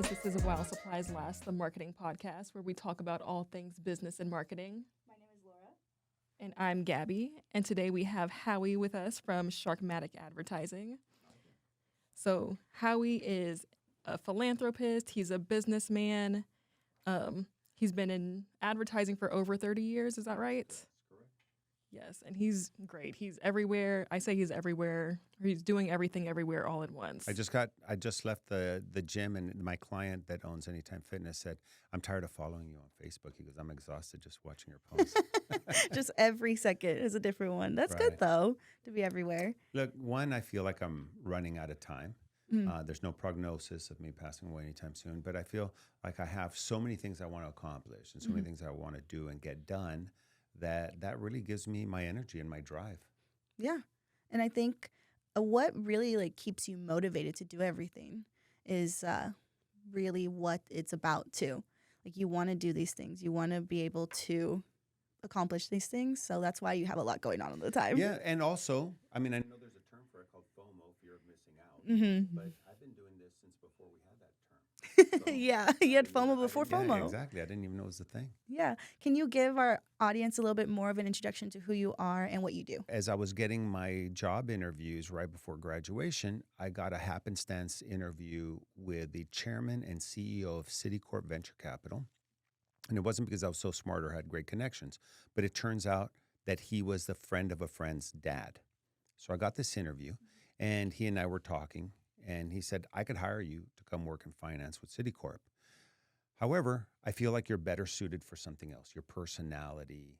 guys. This is While Supplies Last, the marketing podcast where we talk about all things business and marketing. My name is Laura. And I'm Gabby. And today we have Howie with us from Sharkmatic Advertising. So, Howie is a philanthropist, he's a businessman. He's been in advertising for over 30 years. Is that right? That's correct. Yes. And he's great. He's everywhere. I say he's everywhere. He's doing everything everywhere all at once. I just left the gym, and my client that owns Anytime Fitness said, "I'm tired of following you on Facebook." He goes, "I'm exhausted just watching your posts." Just every second is a different one. That's good, Right. though, to be everywhere. Look, one, I feel like I'm running out of time. Mm. There's no prognosis of me passing away anytime soon, but I feel like I have so many things I want to accomplish and so many things I want to do and get done that really gives me my energy and my drive. Yeah. And I think what really keeps you motivated to do everything is really what it's about too. Like you want to do these things. You want to be able to accomplish these things. So that's why you have a lot going on all the time. Yeah, and also, I mean, I know there's a term for it called FOMO, fear of missing out, Mm-hmm. but I've been doing this since before we had that term. So Yeah. I You had didn't even- FOMO I before didn't- FOMO. Yeah, exactly. I didn't even know it was a thing. Yeah. Can you give our audience a little bit more of an introduction to who you are and what you do? As I was getting my job interviews right before graduation, I got a happenstance interview with the chairman and CEO of Citicorp Venture Capital. And it wasn't because I was so smart or had great connections, but it turns out that he was the friend of a friend's dad. So I got this interview, and he and I were talking, and he said, "I could hire you to come work in finance with Citicorp. However, I feel like you're better suited for something else, your personality,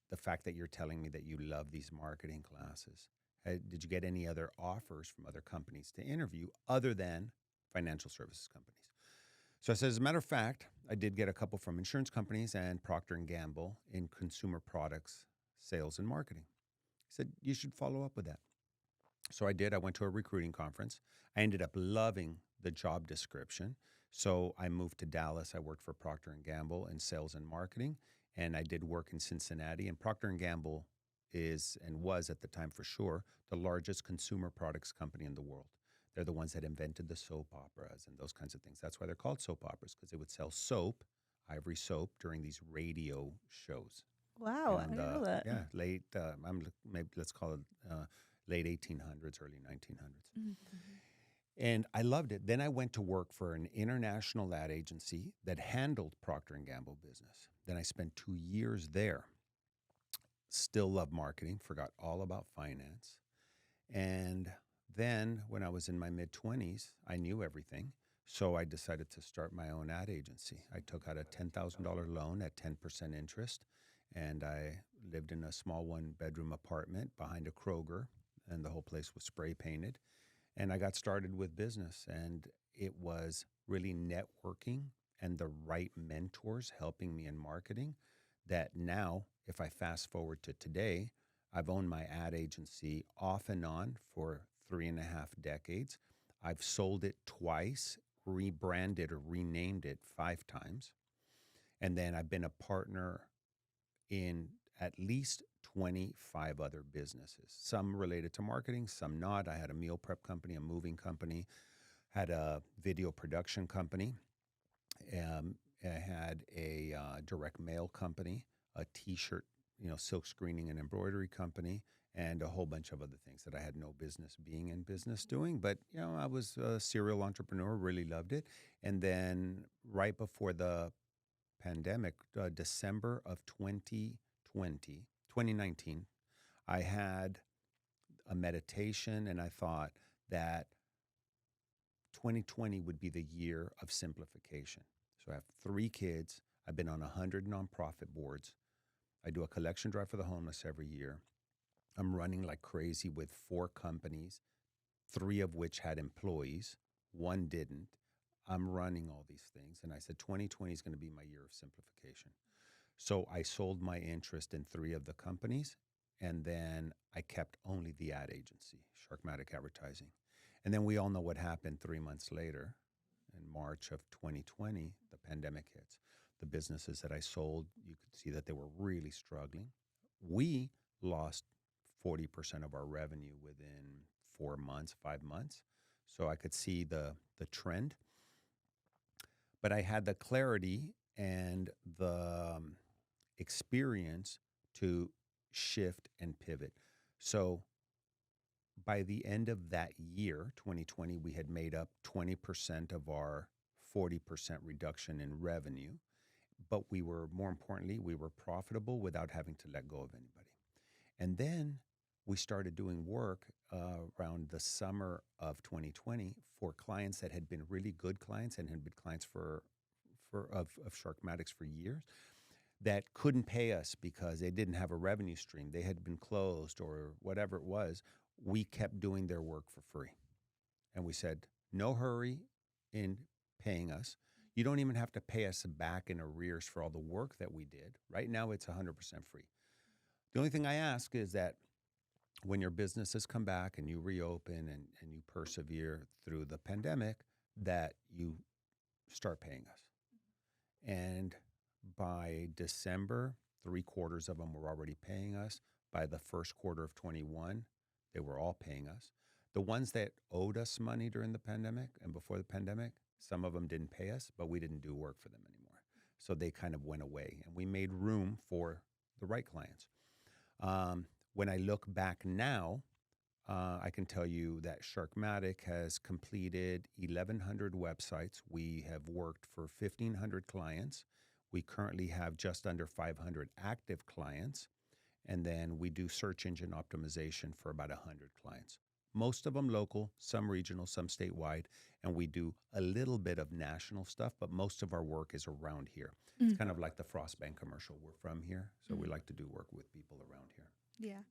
the fact that you're telling me that you love these marketing classes. Did you get any other offers from other companies to interview other than financial services companies?" So I said, as a matter of fact, I did get a couple from insurance companies and Procter & Gamble in consumer products, sales, and marketing. He said, "You should follow up with that." So I did. I went to a recruiting conference. I ended up loving the job description. So I moved to Dallas. I worked for Procter & Gamble in sales and marketing, and I did work in Cincinnati. And Procter & Gamble is and was at the time for sure the largest consumer products company in the world. They're the ones that invented the soap operas and those kinds of things. That's why they're called soap operas, because they would sell soap, ivory soap, during these radio shows. Wow. I And didn't know that. yeah, maybe let's call it late 1800s, early 1900s. Mhm. And I loved it. Then I went to work for an international ad agency that handled Procter & Gamble business. Then I spent 2 years there. Still loved marketing, forgot all about finance. And then when I was in my mid-20s, I knew everything. So I decided to start my own ad agency. I took out a $10,000 loan at 10% interest, and I lived in a small one-bedroom apartment behind a Kroger, and the whole place was spray painted. And I got started with business, and it was really networking and the right mentors helping me in marketing that now, if I fast forward to today, I've owned my ad agency off and on for 3.5 decades. I've sold it twice, rebranded or renamed it 5 times. And then I've been a partner in at least 25 other businesses, some related to marketing, some not. I had a meal prep company, a moving company, had a video production company, I had a direct mail company, a T-shirt, silk screening and embroidery company, and a whole bunch of other things that I had no business being in business doing. But, I was a serial entrepreneur, really loved it. And then right before the pandemic, December of 2019, I had a meditation, and I thought that 2020 would be the year of simplification. So I have 3 kids. I've been on 100 nonprofit boards. I do a collection drive for the homeless every year. I'm running like crazy with 4 companies, 3 of which had employees, 1 didn't. I'm running all these things. And I said, 2020 is going to be my year of simplification. So I sold my interest in 3 of the companies, and then I kept only the ad agency, Sharkmatic Advertising. And then we all know what happened 3 months later. In March of 2020, the pandemic hits. The businesses that I sold, you could see that they were really struggling. We lost 40% of our revenue within 4 months, 5 months. So I could see the trend. but I had the clarity and the experience to shift and pivot. So by the end of that year, 2020, we had made up 20% of our 40% reduction in revenue. But we were, more importantly, we were profitable without having to let go of anybody. And then we started doing work around the summer of 2020 for clients that had been really good clients and had been clients of Sharkmatics for years that couldn't pay us because they didn't have a revenue stream. They had been closed or whatever it was. We kept doing their work for free. And we said, no hurry in paying us. You don't even have to pay us back in arrears for all the work that we did. Right now, it's 100% free. The only thing I ask is that when your businesses come back and you reopen and you persevere through the pandemic, that you start paying us. And by December, 3/4 of them were already paying us. By the first quarter of 21, they were all paying us. The ones that owed us money during the pandemic and before the pandemic, some of them didn't pay us, but we didn't do work for them anymore. So they kind of went away, and we made room for the right clients. When I look back now, I can tell you that Sharkmatic has completed 1,100 websites. We have worked for 1,500 clients. We currently have just under 500 active clients. And then we do search engine optimization for about 100 clients. Most of them local, some regional, some statewide. And we do a little bit of national stuff, but most of our work is around here. It's kind of like the Frostbank commercial. We're from here, so we like to do work with people around here. Yeah.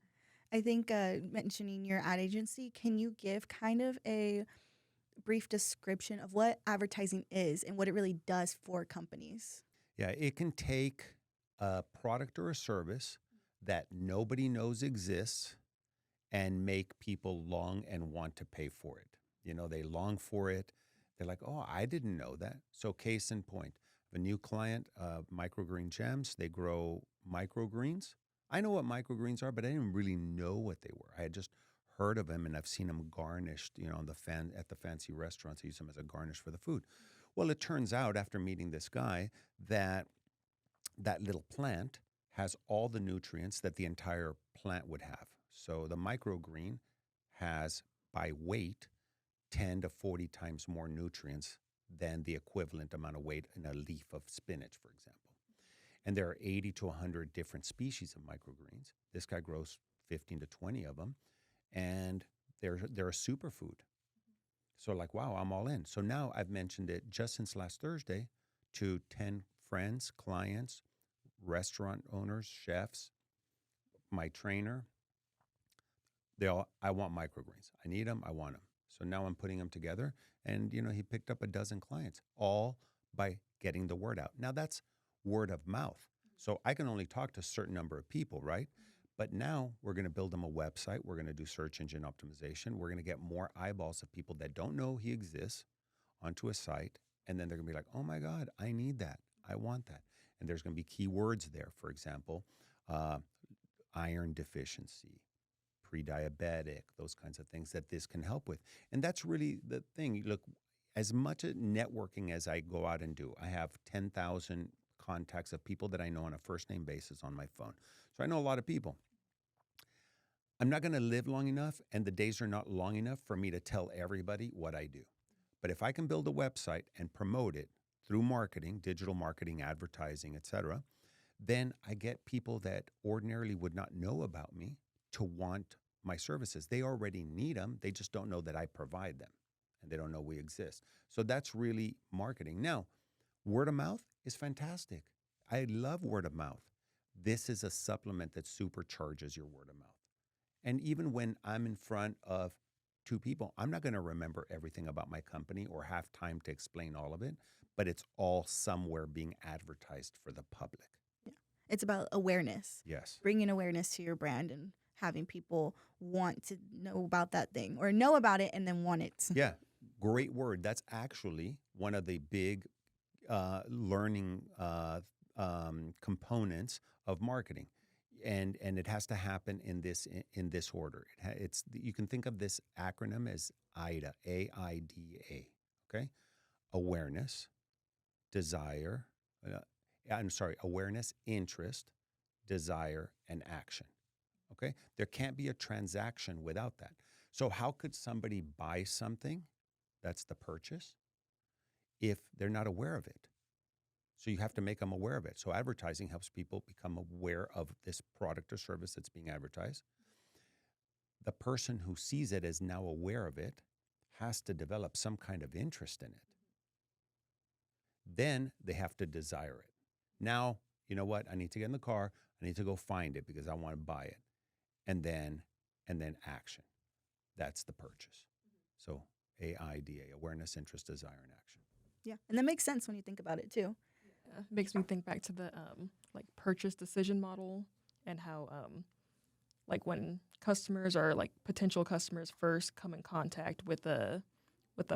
I think mentioning your ad agency, can you give kind of a brief description of what advertising is and what it really does for companies? Yeah, it can take a product or a service that nobody knows exists and make people long and want to pay for it. You know, they long for it. They're like, oh, I didn't know that. So case in point, a new client, Microgreen Gems, they grow microgreens. I know what microgreens are, but I didn't really know what they were. I had just heard of them, and I've seen them garnished, you know, at the fancy restaurants. They use them as a garnish for the food. Well, it turns out after meeting this guy that that little plant has all the nutrients that the entire plant would have. So the microgreen has, by weight, 10 to 40 times more nutrients than the equivalent amount of weight in a leaf of spinach, for example. And there are 80 to 100 different species of microgreens. This guy grows 15 to 20 of them, and they're a superfood. So like, wow, I'm all in. So now I've mentioned it just since last Thursday to 10 friends, clients, restaurant owners, chefs, my trainer. I want microgreens. I need them. I want them. So now I'm putting them together. And, you know, he picked up a dozen clients, all by getting the word out. Now that's word of mouth. So I can only talk to a certain number of people, right? But now we're going to build them a website. We're going to do search engine optimization. We're going to get more eyeballs of people that don't know he exists onto a site. And then they're going to be like, oh my God, I need that. I want that. And there's going to be keywords there. For example, iron deficiency, pre-diabetic, those kinds of things that this can help with. And that's really the thing. Look, as much networking as I go out and do, I have 10,000 contacts of people that I know on a first name basis on my phone. So I know a lot of people. I'm not going to live long enough, and the days are not long enough for me to tell everybody what I do. But if I can build a website and promote it through marketing, digital marketing, advertising, etc., then I get people that ordinarily would not know about me to want my services. They already need them. They just don't know that I provide them, and they don't know we exist. So that's really marketing. Now, word of mouth is fantastic. I love word of mouth. This is a supplement that supercharges your word of mouth. And even when I'm in front of two people, I'm not going to remember everything about my company or have time to explain all of it, but it's all somewhere being advertised for the public. Yeah. It's about awareness. Yes. Bringing awareness to your brand and having people want to know about that thing or know about it and then want it. Yeah. Great word. That's actually one of the big learning components of marketing. And it has to happen in this order. You can think of this acronym as AIDA, AIDA, okay? Awareness, desire, awareness, interest, desire, and action. Okay? There can't be a transaction without that. So how could somebody buy something, that's the purchase, if they're not aware of it? So you have to make them aware of it. So advertising helps people become aware of this product or service that's being advertised. The person who sees it is now aware of it, has to develop some kind of interest in it. Then they have to desire it. Now, you know what? I need to get in the car. I need to go find it because I want to buy it. And then action. That's the purchase. So AIDA, awareness, interest, desire, and action. Yeah. And that makes sense when you think about it too. Yeah. Makes me think back to the like purchase decision model and how like when customers or like potential customers first come in contact with a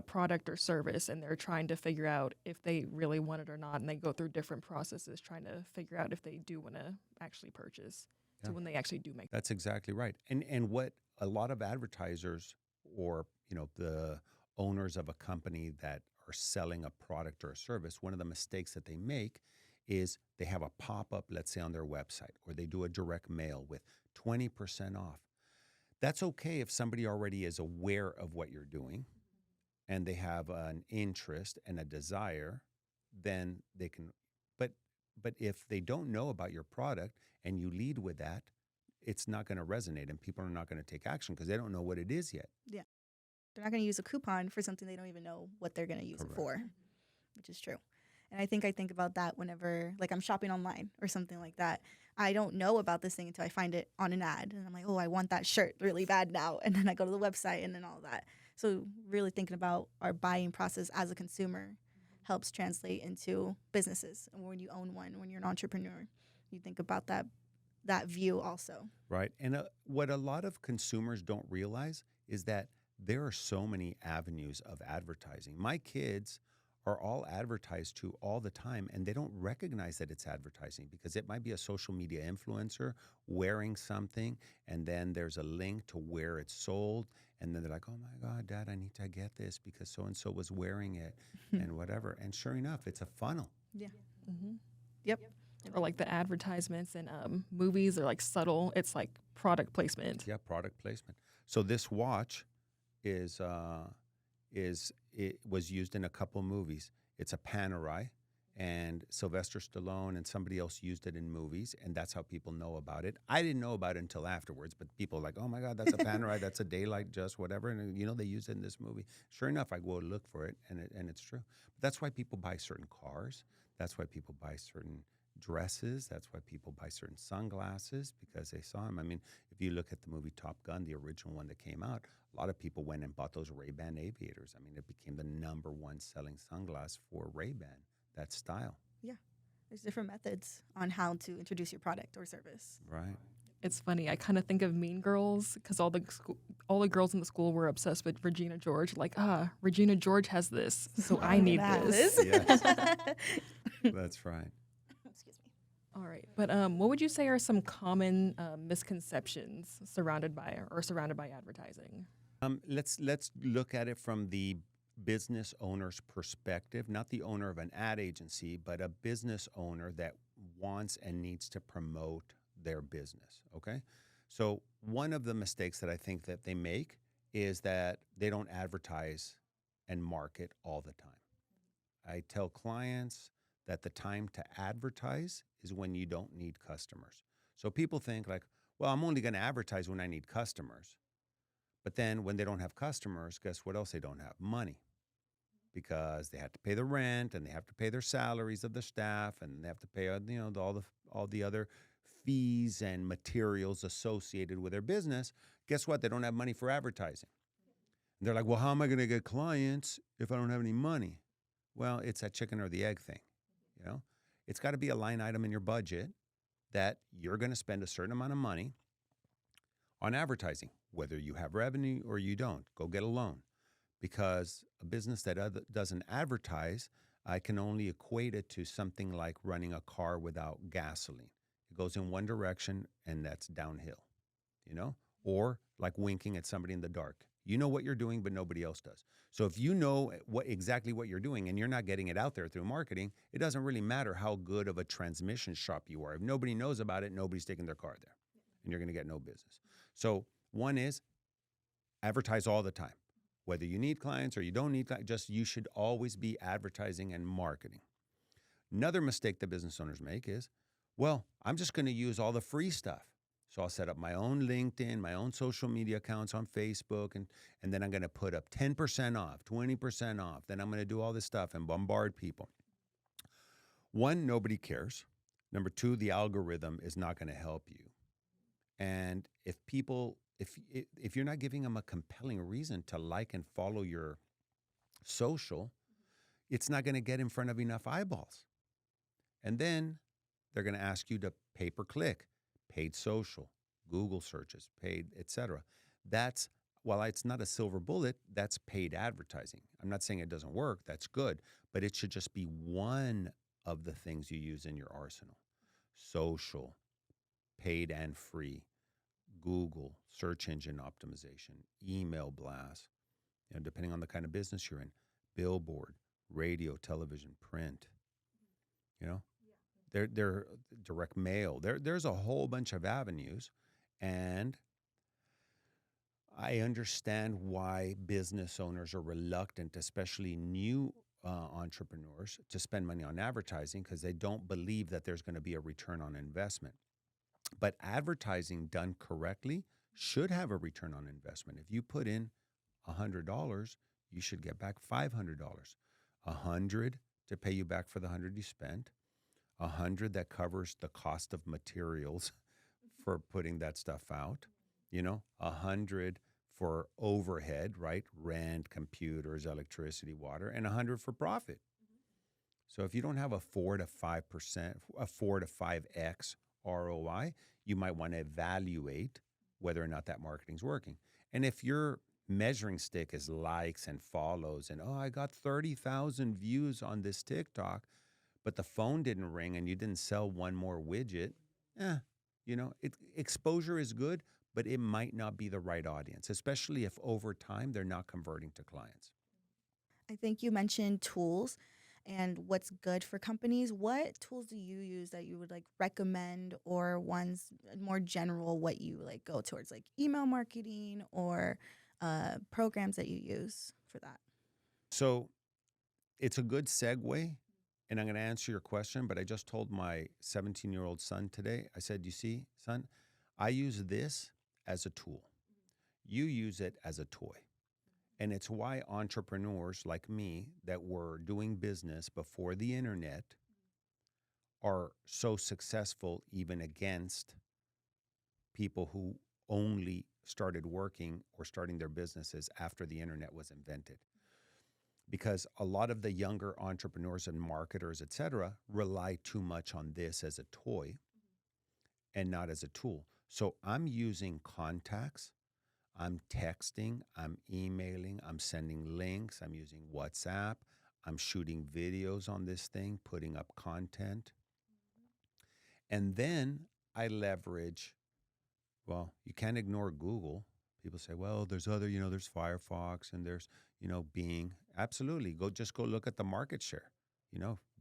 product or service and they're trying to figure out if they really want it or not, and they go through different processes trying to figure out if they do want to actually purchase to when they actually do make. That's exactly right. And what a lot of advertisers or, the owners of a company that are selling a product or a service, one of the mistakes that they make is they have a pop-up, let's say on their website, or they do a direct mail with 20% off. That's okay if somebody already is aware of what you're doing and they have an interest and a desire, then they can, but if they don't know about your product and you lead with that, it's not going to resonate and people are not going to take action because they don't know what it is yet. Yeah. They're not going to use a coupon for something they don't even know what they're going to use it for, which is true. And I think about that whenever, like, I'm shopping online or something like that. I don't know about this thing until I find it on an ad. And I'm like, oh, I want that shirt really bad now. And then I go to the website and then all that. So really thinking about our buying process as a consumer helps translate into businesses. And when you own one, when you're an entrepreneur, you think about that view also. Right. And what a lot of consumers don't realize is that there are so many avenues of advertising. My kids are all advertised to all the time, and they don't recognize that it's advertising because it might be a social media influencer wearing something, and then there's a link to where it's sold, and then they're like, oh my God, Dad, I need to get this because so-and-so was wearing it and whatever. And sure enough, it's a funnel. Yeah. Mm-hmm. Yep. Or like the advertisements in movies are like subtle. It's like product placement. Yeah, product placement. So this watch it was used in a couple movies. It's a Panerai, and Sylvester Stallone and somebody else used it in movies, and that's how people know about it. I didn't know about it until afterwards, but people are like, oh my God, that's a Panerai, that's a Daylight Just whatever, and they used it in this movie. Sure enough, I go look for it, and it's true. But that's why people buy certain cars. That's why people buy certain dresses. That's why people buy certain sunglasses, because they saw them. I mean, if you look at the movie Top Gun, the original one that came out, a lot of people went and bought those Ray-Ban Aviators. I mean, it became the #1 selling sunglass for Ray-Ban, that style. Yeah. There's different methods on how to introduce your product or service. Right. It's funny. I kind of think of Mean Girls because all the girls in the school were obsessed with Regina George. Like, Regina George has this, so I need this. Yes. That's right. Excuse me. All right. But what would you say are some common misconceptions surrounded by advertising? Let's look at it from the business owner's perspective, not the owner of an ad agency, but a business owner that wants and needs to promote their business, okay? So one of the mistakes that I think that they make is that they don't advertise and market all the time. I tell clients that the time to advertise is when you don't need customers. So people think like, well, I'm only going to advertise when I need customers. But then when they don't have customers, guess what else they don't have? Money. Because they have to pay the rent and they have to pay their salaries of the staff and they have to pay all the other fees and materials associated with their business. Guess what? They don't have money for advertising. And they're like, well, how am I going to get clients if I don't have any money? Well, it's that chicken or the egg thing. It's got to be a line item in your budget that you're going to spend a certain amount of money on advertising, whether you have revenue or you don't. Go get a loan. Because a business that doesn't advertise, I can only equate it to something like running a car without gasoline. It goes in one direction and that's downhill, or like winking at somebody in the dark. You know what you're doing, but nobody else does. So if you know exactly what you're doing and you're not getting it out there through marketing, it doesn't really matter how good of a transmission shop you are. If nobody knows about it, nobody's taking their car there, and you're going to get no business. So one is advertise all the time. Whether you need clients or you don't need clients, just you should always be advertising and marketing. Another mistake that business owners make is, well, I'm just going to use all the free stuff. So I'll set up my own LinkedIn, my own social media accounts on Facebook, and then I'm going to put up 10% off, 20% off. Then I'm going to do all this stuff and bombard people. One, nobody cares. Number two, the algorithm is not going to help you. And if you're not giving them a compelling reason to like and follow your social, it's not going to get in front of enough eyeballs. And then they're going to ask you to pay per click, paid social, Google searches, paid, etc. That's, while it's not a silver bullet, that's paid advertising. I'm not saying it doesn't work. That's good. But it should just be one of the things you use in your arsenal. Social, paid and free, Google, search engine optimization, email blasts, depending on the kind of business you're in, billboard, radio, television, print, they're direct mail. There's a whole bunch of avenues, and I understand why business owners are reluctant, especially new entrepreneurs, to spend money on advertising because they don't believe that there's going to be a return on investment. But advertising done correctly should have a return on investment. If you put in $100, you should get back $500. $100 to pay you back for the $100 you spent. $100 that covers the cost of materials for putting that stuff out. $100 for overhead, right? Rent, computers, electricity, water, and $100 for profit. So if you don't have a 4 to 5%, a 4 to 5x ROI, you might want to evaluate whether or not that marketing's working. And if your measuring stick is likes and follows and, I got 30,000 views on this TikTok, but the phone didn't ring and you didn't sell one more widget, exposure is good, but it might not be the right audience, especially if over time they're not converting to clients. I think you mentioned tools and what's good for companies. What tools do you use that you would recommend, or ones more general, what you go towards, like email marketing or programs that you use for that? So it's a good segue, and I'm going to answer your question, but I just told my 17-year-old son today, I said, you see, son, I use this as a tool. You use it as a toy. And it's why entrepreneurs like me that were doing business before the internet are so successful, even against people who only started working or starting their businesses after the internet was invented. Because a lot of the younger entrepreneurs and marketers, et cetera, rely too much on this as a toy and not as a tool. So I'm using contacts, I'm texting, I'm emailing, I'm sending links, I'm using WhatsApp, I'm shooting videos on this thing, putting up content. And then I leverage, you can't ignore Google. People say, well, there's other, there's Firefox and there's, Bing. Absolutely. Go look at the market share.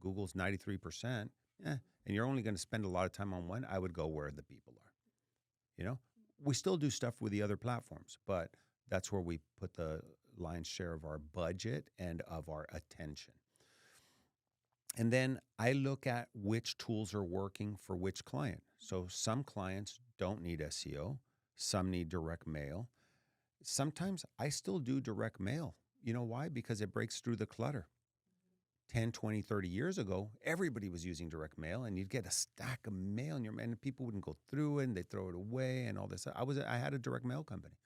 Google's 93%. And you're only going to spend a lot of time on one. I would go where the people are. We still do stuff with the other platforms, but that's where we put the lion's share of our budget and of our attention. And then I look at which tools are working for which client. So some clients don't need SEO. Some need direct mail. Sometimes I still do direct mail. You know why? Because it breaks through the clutter. 10, 20, 30 years ago, everybody was using direct mail, and you'd get a stack of mail and people wouldn't go through it and they'd throw it away and all this. I had a direct mail company.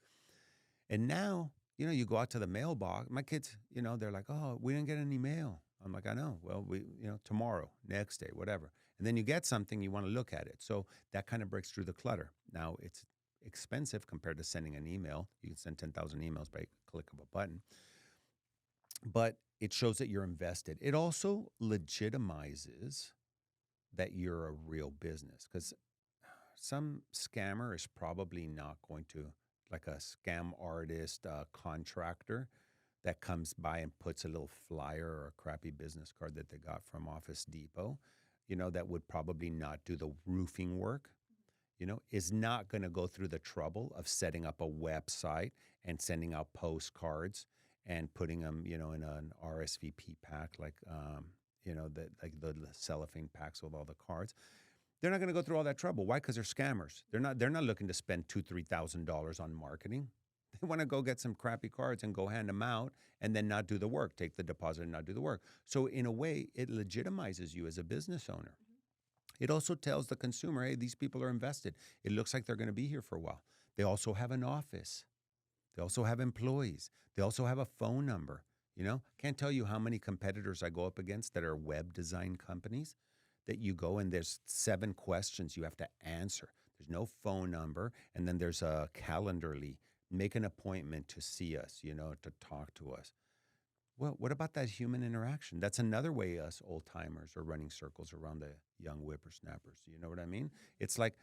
And now, you go out to the mailbox. My kids, they're like, oh, we didn't get any mail. I'm like, I know. Well, tomorrow, next day, whatever. And then you get something, you want to look at it. So that kind of breaks through the clutter. Now it's expensive compared to sending an email. You can send 10,000 emails by a click of a button. But it shows that you're invested. It also legitimizes that you're a real business, because some scammer is probably not going to like a scam artist, contractor that comes by and puts a little flyer or a crappy business card that they got from Office Depot, that would probably not do the roofing work, is not going to go through the trouble of setting up a website and sending out postcards and putting them, in an RSVP pack, like the cellophane packs with all the cards. They're not going to go through all that trouble. Why? Because they're scammers. They're not looking to spend $2,000-$3,000 on marketing. They want to go get some crappy cards and go hand them out and then not do the work, take the deposit and not do the work. So in a way, it legitimizes you as a business owner. It also tells the consumer, hey, these people are invested. It looks like they're going to be here for a while. They also have an office. They also have employees. They also have a phone number. Can't tell you how many competitors I go up against that are web design companies that you go and there's 7 questions you have to answer. There's no phone number. And then there's a Calendarly. Make an appointment to see us, to talk to us. Well, what about that human interaction? That's another way us old timers are running circles around the young whippersnappers. You know what I mean? It's like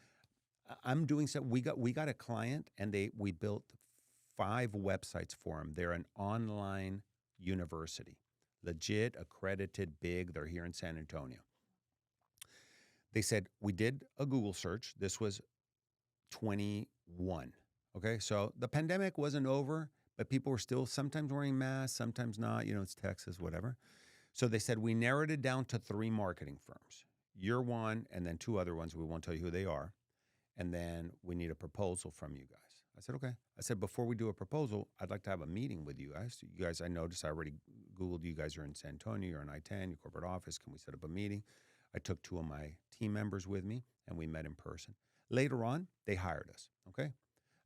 I'm doing so. We got a client and we built 5 websites for them. They're an online university, legit, accredited, big. They're here in San Antonio. They said we did a Google search. This was 21. Okay, so the pandemic wasn't over, but people were still sometimes wearing masks, sometimes not. It's Texas, whatever. So they said we narrowed it down to 3 marketing firms. You're one, and then 2 other ones. We won't tell you who they are. And then we need a proposal from you guys. I said, okay. I said, before we do a proposal, I'd like to have a meeting with you guys. You guys, I noticed I already Googled you guys are in San Antonio, you're in I-10, your corporate office. Can we set up a meeting? I took 2 of my team members with me, and we met in person. Later on, they hired us, okay?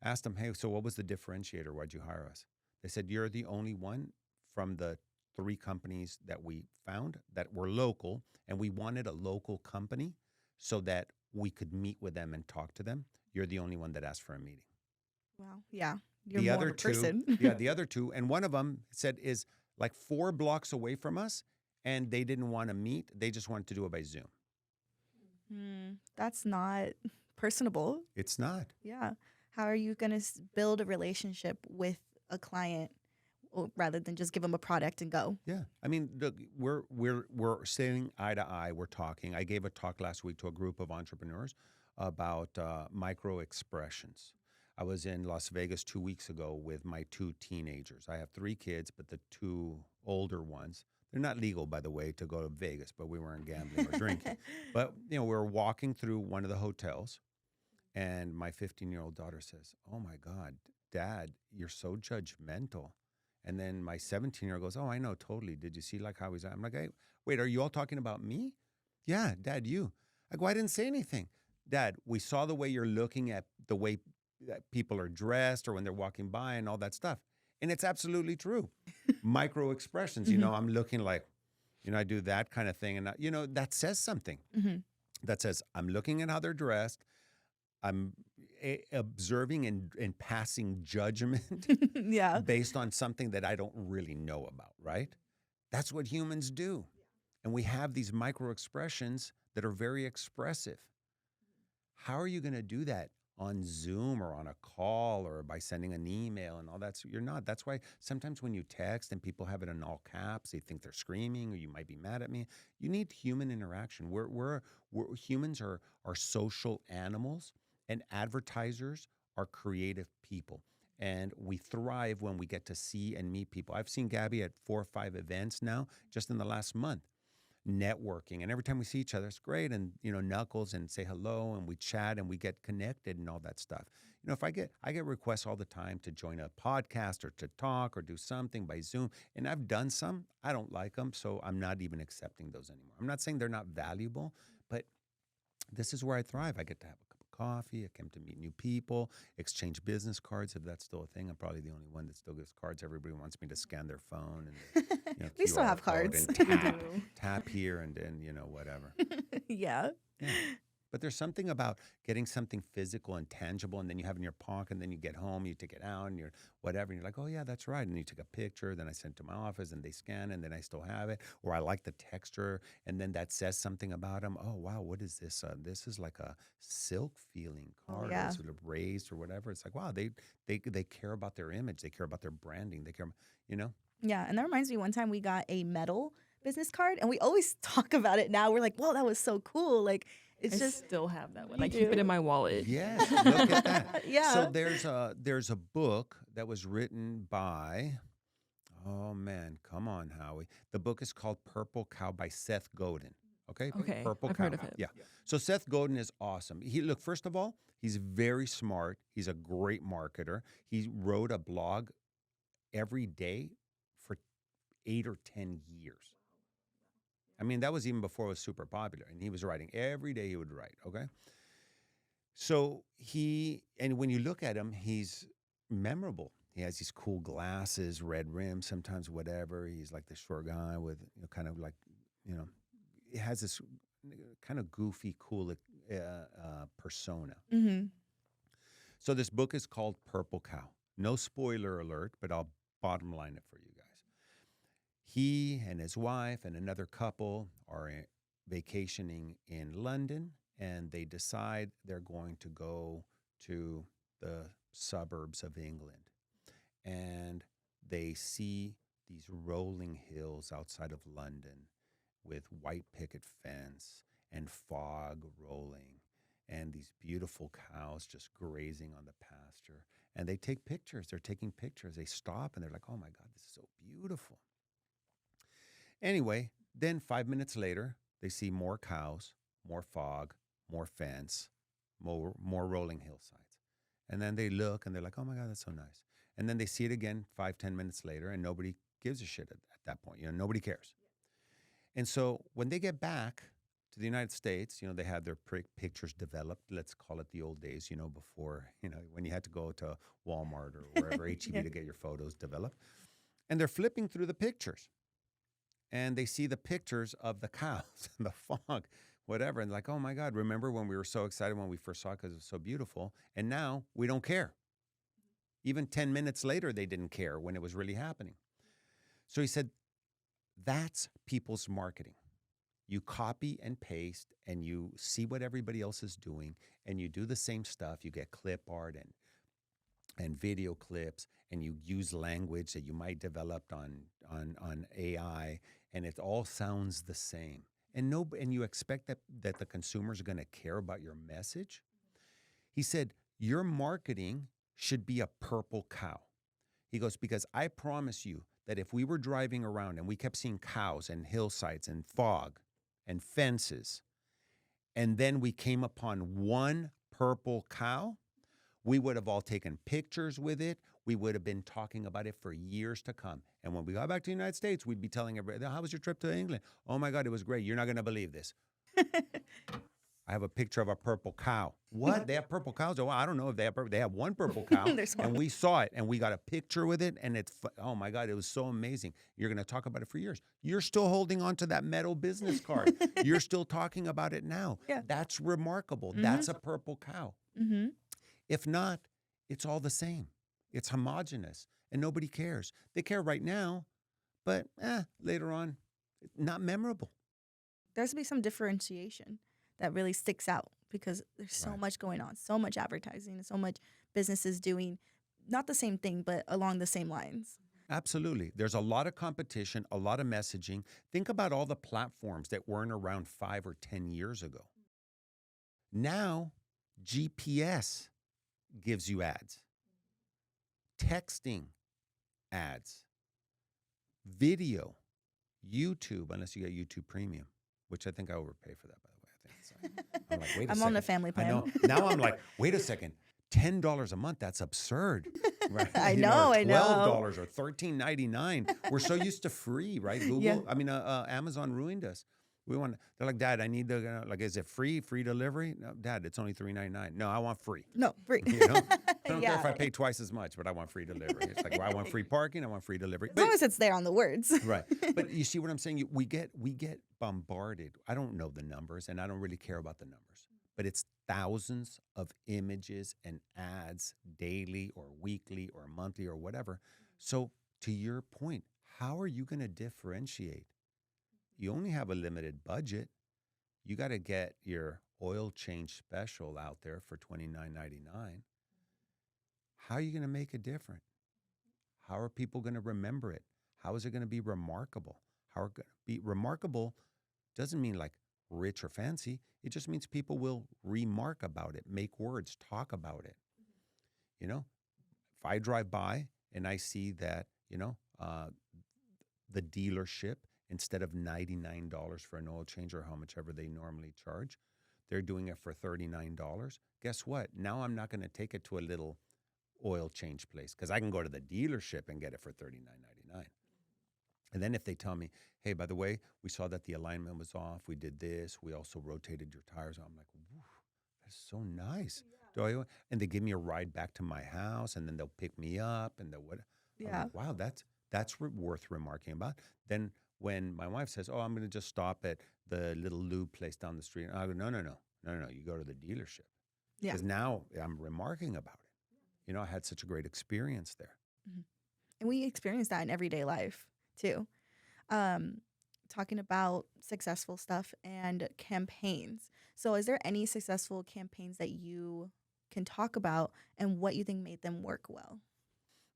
I asked them, hey, so what was the differentiator? Why'd you hire us? They said, you're the only one from the 3 companies that we found that were local, and we wanted a local company so that we could meet with them and talk to them. You're the only one that asked for a meeting. Wow. Yeah. You're The more other of a person. the other 2, and one of them said is like 4 blocks away from us, and they didn't want to meet. They just wanted to do it by Zoom. That's not personable. It's not. Yeah. How are you going to build a relationship with a client rather than just give them a product and go? Yeah. I mean, look, we're sitting eye to eye. We're talking. I gave a talk last week to a group of entrepreneurs about micro expressions. I was in Las Vegas 2 weeks ago with my 2 teenagers. I have 3 kids, but the 2 older ones, they're not legal, by the way, to go to Vegas, but we weren't gambling or drinking. But, we were walking through one of the hotels, and my 15-year-old daughter says, oh, my God, Dad, you're so judgmental. And then my 17-year-old goes, oh, I know, totally. Did you see how he's at? I'm like, hey, wait, are you all talking about me? Yeah, Dad, you. I go, I didn't say anything. Dad, we saw the way you're looking at the way that people are dressed or when they're walking by and all that stuff. And it's absolutely true. Micro expressions, I'm looking like, I do that kind of thing. And, that says something. That says, I'm looking at how they're dressed. I'm observing and passing judgment Yeah. based on something that I don't really know about, right? That's what humans do. And we have these micro expressions that are very expressive. How are you going to do that on Zoom or on a call or by sending an email and all that? So you're not. That's why sometimes when you text and people have it in all caps, they think they're screaming or you might be mad at me. You need human interaction. Humans are social animals, and advertisers are creative people. And we thrive when we get to see and meet people. I've seen Gabby at 4 or 5 events now just in the last month, networking. And every time we see each other, it's great. And, knuckles and say hello and we chat and we get connected and all that stuff. If I get requests all the time to join a podcast or to talk or do something by Zoom, and I've done some, I don't like them. So I'm not even accepting those anymore. I'm not saying they're not valuable, but this is where I thrive. I get to have a cup of coffee. I come to meet new people, exchange business cards, if that's still a thing. I'm probably the only one that still gives cards. Everybody wants me to scan their phone. And We still QR have code cards. and tap here and then, whatever. Yeah. Yeah. But there's something about getting something physical and tangible, and then you have it in your pocket, and then you get home, you take it out, and you're whatever, and you're like, oh yeah, that's right. And you take a picture, then I send it to my office, and they scan, and then I still have it. Or I like the texture, and then that says something about them. Oh wow, what is this? This is like a silk feeling card, yeah. or sort of raised or whatever. It's like, wow, they care about their image, they care about their branding, they care, you know. Yeah, and that reminds me, one time we got a metal business card, and we always talk about it now. We're like, whoa, that was so cool. Like, it's I just still have that one. You I keep it do? in my wallet. Yes, look at that. Yeah. So there's a book that was written by, oh man, come on, Howie. The book is called Purple Cow by Seth Godin. Okay? Okay, Purple I've Cow. heard of it. Yeah. So Seth Godin is awesome. Look, first of all, he's very smart. He's a great marketer. He wrote a blog every day for 8 or 10 years. I mean, that was even before it was super popular. And he was writing every day. He would write. Okay. So and when you look at him, he's memorable. He has these cool glasses, red rims, sometimes whatever. He's like the short guy with kind of like, he has this kind of goofy, cool persona. Mm-hmm. So this book is called Purple Cow. No spoiler alert, but I'll bottom line it for you guys. He and his wife and another couple are vacationing in London, and they decide they're going to go to the suburbs of England. And they see these rolling hills outside of London with white picket fence and fog rolling and these beautiful cows just grazing on the pasture. And they take pictures. They're taking pictures. They stop and they're like, oh my God, this is so beautiful. Anyway, then 5 minutes later, they see more cows, more fog, more fence, more rolling hillsides. And then they look and they're like, oh my God, that's so nice. And then they see it again 5-10 minutes later, and nobody gives a shit at that point. Nobody cares. And so when they get back to the United States, they have their pictures developed. Let's call it the old days, before, when you had to go to Walmart or wherever, H-E-B, Yeah. to get your photos developed. And they're flipping through the pictures. And they see the pictures of the cows and the fog, whatever. And like, oh my God, remember when we were so excited when we first saw it because it was so beautiful? And now we don't care. Even 10 minutes later, they didn't care when it was really happening. So he said, that's people's marketing. You copy and paste and you see what everybody else is doing and you do the same stuff. You get clip art and video clips, and you use language that you might develop on AI, and it all sounds the same. And you expect that the consumers are going to care about your message? He said, your marketing should be a purple cow. He goes, because I promise you that if we were driving around and we kept seeing cows and hillsides and fog and fences, and then we came upon one purple cow, we would have all taken pictures with it. We would have been talking about it for years to come. And when we got back to the United States, we'd be telling everybody, how was your trip to England? Oh my God, it was great. You're not going to believe this. I have a picture of a purple cow. What? They have purple cows? Oh, I don't know if they have purple. They have one purple cow, There's one. and we saw it, and we got a picture with it, and oh my God, it was so amazing. You're going to talk about it for years. You're still holding on to that metal business card. You're still talking about it now. Yeah. That's remarkable. Mm-hmm. That's a purple cow. Mm-hmm. If not, it's all the same. It's homogenous, and nobody cares. They care right now, but later on, not memorable. There has to be some differentiation that really sticks out because there's so Right. much going on, so much advertising, and so much businesses doing not the same thing, but along the same lines. Absolutely. There's a lot of competition, a lot of messaging. Think about all the platforms that weren't around 5 or 10 years ago. Now, GPS gives you ads, texting ads, video, YouTube, unless you get YouTube Premium, which I think I overpay for that, by the way. I think it's, I'm like, wait a I'm second. on the family plan. I know. Now I'm like, wait a second. $10 a month, that's absurd. Right? I Or know, I know. $12 or $13.99. We're so used to free, right? Google, Yeah. Amazon ruined us. They're like, Dad, I need the, is it free delivery? No, Dad, it's only $3.99. No, I want free. No, free. You know? I don't care if I Yeah. pay twice as much, but I want free delivery. It's like, well, I want free parking, I want free delivery. As long as it's there on the words. Right. But you see what I'm saying? We get bombarded. I don't know the numbers, and I don't really care about the numbers. but it's thousands of images and ads daily or weekly or monthly or whatever. So to your point, how are you going to differentiate? You only have a limited budget. You got to get your oil change special out there for $29.99. How are you going to make it different? How are people going to remember it? How is it going to be remarkable? How are it going to be remarkable doesn't mean like rich or fancy. It just means people will remark about it, make words, talk about it. You know, if I drive by and I see that, the dealership, instead of $99 for an oil change or how much ever they normally charge, they're doing it for $39. Guess what? Now I'm not going to take it to a little oil change place because I can go to the dealership and get it for $39.99. And then if they tell me, hey, by the way, we saw that the alignment was off. We did this. We also rotated your tires. I'm like, woo, that's so nice. And they give me a ride back to my house, and then they'll pick me up, and they'll what? I'm Yeah. like, wow, that's worth remarking about. Then when my wife says, oh, I'm going to just stop at the little lube place down the street, I go, no. You go to the dealership Yeah. because now I'm remarking about it. I had such a great experience there. Mhm. And we experience that in everyday life too. Talking about successful stuff and campaigns. So, is there any successful campaigns that you can talk about and what you think made them work well?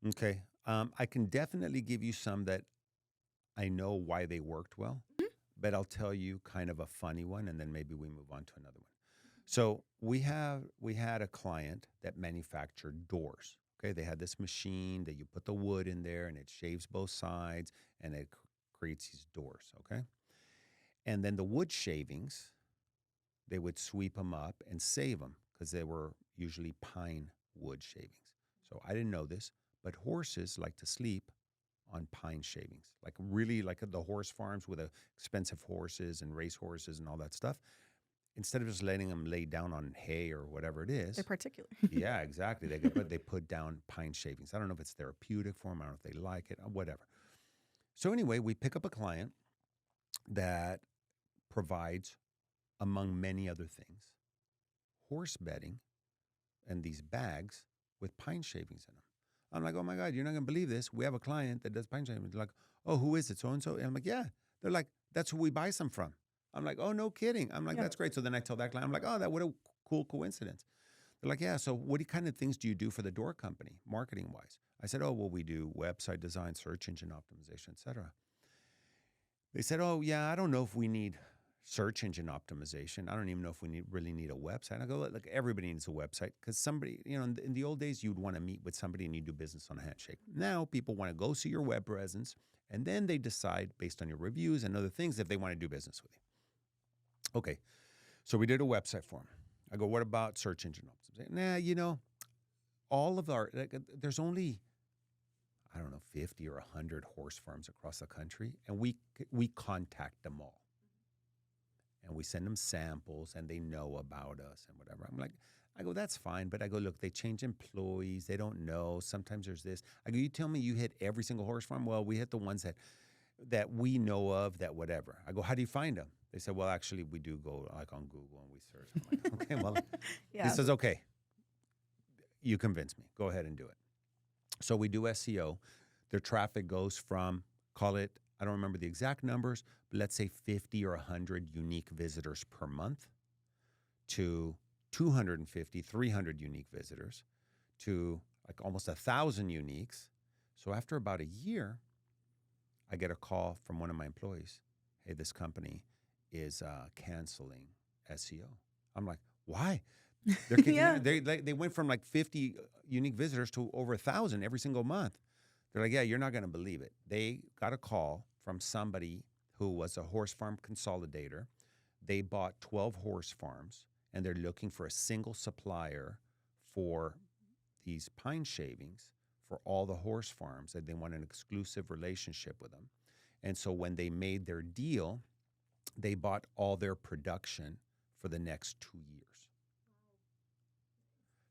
Okay. I can definitely give you some that I know why they worked well, Mhm. but I'll tell you kind of a funny one, and then maybe we move on to another one. So we had a client that manufactured doors. Okay, they had this machine that you put the wood in there, and it shaves both sides, and it creates these doors. Okay, and then the wood shavings, they would sweep them up and save them because they were usually pine wood shavings. So I didn't know this, but horses like to sleep on pine shavings, like really like the horse farms with expensive horses and race horses and all that stuff. Instead of just letting them lay down on hay or whatever it They're is, particular. yeah, exactly. They put down pine shavings. I don't know if it's therapeutic for them. I don't know if they like it, whatever. So anyway, we pick up a client that provides, among many other things, horse bedding and these bags with pine shavings in them. I'm like, oh my God, you're not going to believe this. We have a client that does pine shavings. They're like, oh, who is it? So and so. And I'm like, yeah. They're like, that's who we buy some from. I'm like, oh, no kidding. I'm like, Yeah. that's great. So then I tell that client, I'm like, oh, what a cool coincidence. They're like, yeah. So what kind of things do you do for the door company, marketing wise? I said, oh, well, we do website design, search engine optimization, et cetera. They said, oh, yeah, I don't know if we need search engine optimization. I don't even know if we really need a website. I go, look, everybody needs a website because somebody, in the old days, you'd want to meet with somebody and you do business on a handshake. Now people want to go see your web presence, and then they decide based on your reviews and other things if they want to do business with you. Okay, so we did a website for them. I go, what about search engine optimization? Nah, all of there's only, I don't know, 50 or 100 horse farms across the country, and we contact them all. And we send them samples, and they know about us and whatever. I go, that's fine. But I go, look, they change employees. They don't know. Sometimes there's this. I go, you tell me you hit every single horse farm? Well, we hit the ones that we know of, that whatever. I go, how do you find them? They said, well, actually, we do go like on Google and we search. I'm like, okay, well, Yeah. he says, okay, you convince me. Go ahead and do it. So we do SEO. Their traffic goes from, call it, I don't remember the exact numbers, but let's say 50 or 100 unique visitors per month to 250, 300 unique visitors to like almost 1,000 uniques. So after about a year, I get a call from one of my employees. Hey, this company is canceling SEO. I'm like, why? They're kicking Yeah. they went from like 50 unique visitors to over 1,000 every single month. They're like, yeah, you're not going to believe it. They got a call from somebody who was a horse farm consolidator. They bought 12 horse farms, and they're looking for a single supplier for these pine shavings for all the horse farms, and they want an exclusive relationship with them. And so when they made their deal, they bought all their production for the next 2 years.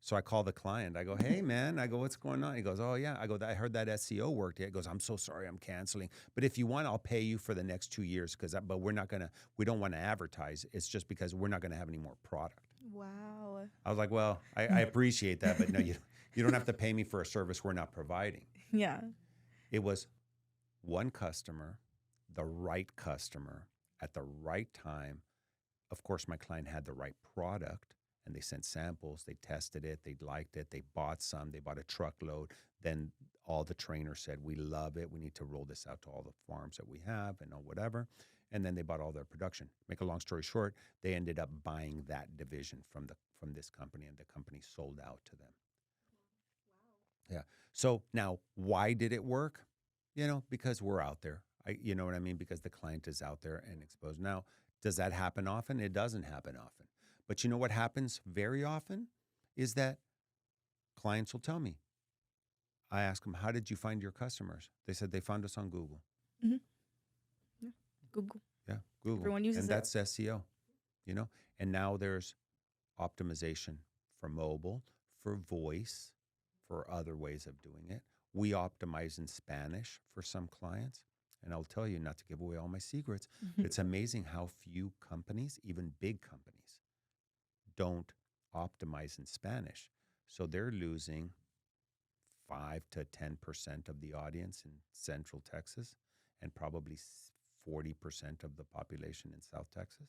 So I call the client. I go, hey, man. I go, what's going on? He goes, oh, yeah. I go, I heard that SEO worked. He goes, I'm so sorry. I'm canceling. But if you want, I'll pay you for the next 2 years but we don't want to advertise. It's just because we're not going to have any more product. Wow. I was like, well, I appreciate that. But no, you don't have to pay me for a service we're not providing. Yeah. It was one customer, the right customer at the right time. Of course, my client had the right product. And they sent samples, they tested it, they liked it, they bought some, they bought a truckload. Then all the trainers said, we love it. We need to roll this out to all the farms that we have and whatever. And then they bought all their production. Make a long story short, they ended up buying that division from this company, and the company sold out to them. Yeah. So now, why did it work? Because we're out there. You know what I mean? Because the client is out there and exposed. Now, does that happen often? It doesn't happen often. But you know what happens very often is that clients will tell me. I ask them, how did you find your customers? They said they found us on Google. Mm-hmm. Yeah. Google. Yeah, Google. Everyone uses and that's SEO, And now there's optimization for mobile, for voice, for other ways of doing it. We optimize in Spanish for some clients. And I'll tell you, not to give away all my secrets, but it's amazing how few companies, even big companies, don't optimize in Spanish. So they're losing 5 to 10% of the audience in Central Texas and probably 40% of the population in South Texas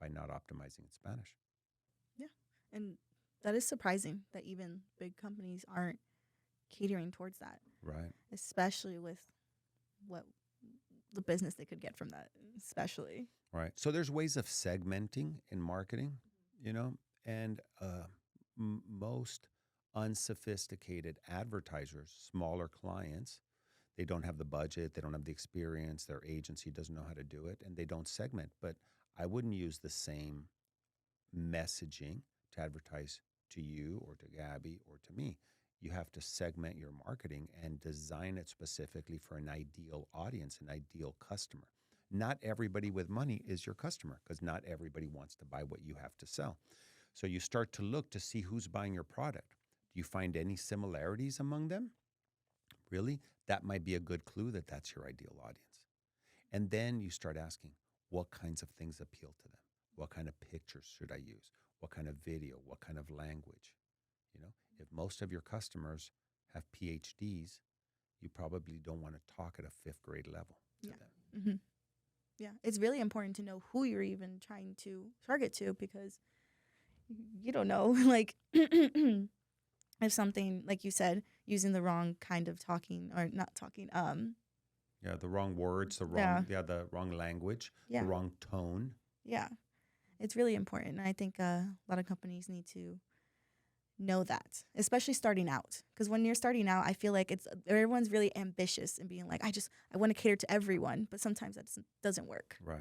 by not optimizing in Spanish. Yeah. And that is surprising that even big companies aren't catering towards that. Right. Especially with what the business they could get from that, especially. Right. So there's ways of segmenting in marketing, and most unsophisticated advertisers, smaller clients, they don't have the budget, they don't have the experience, their agency doesn't know how to do it, and they don't segment. But I wouldn't use the same messaging to advertise to you or to Gabby or to me. You have to segment your marketing and design it specifically for an ideal audience, an ideal customer. Not everybody with money is your customer because not everybody wants to buy what you have to sell. So you start to look to see who's buying your product. Do you find any similarities among them? Really? That might be a good clue that that's your ideal audience. And then you start asking, what kinds of things appeal to them? What kind of pictures should I use? What kind of video? What kind of language? If most of your customers have PhDs, you probably don't want to talk at a 5th grade level to them. Mm-hmm. Yeah, it's really important to know who you're even trying to target to because you don't know, like, if something, like you said, using the wrong kind of talking or not talking, Yeah, the wrong words, the wrong language, Yeah. the wrong tone. Yeah, it's really important. And I think a lot of companies need to know that, especially starting out. Because when you're starting out, I feel like everyone's really ambitious and being like, I want to cater to everyone. But sometimes that doesn't work. Right.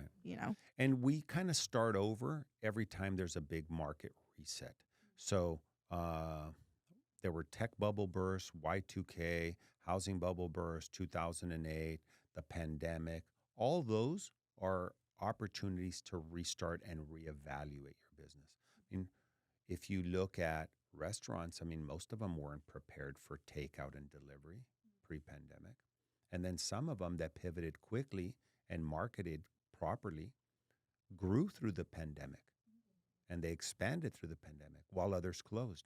And we kind of start over every time there's a big market reset. So there were tech bubble bursts, Y2K, housing bubble burst, 2008, the pandemic. All those are opportunities to restart and reevaluate your business. If you look at restaurants, most of them weren't prepared for takeout and delivery pre-pandemic. And then some of them that pivoted quickly and marketed properly grew through the pandemic. And they expanded through the pandemic while others closed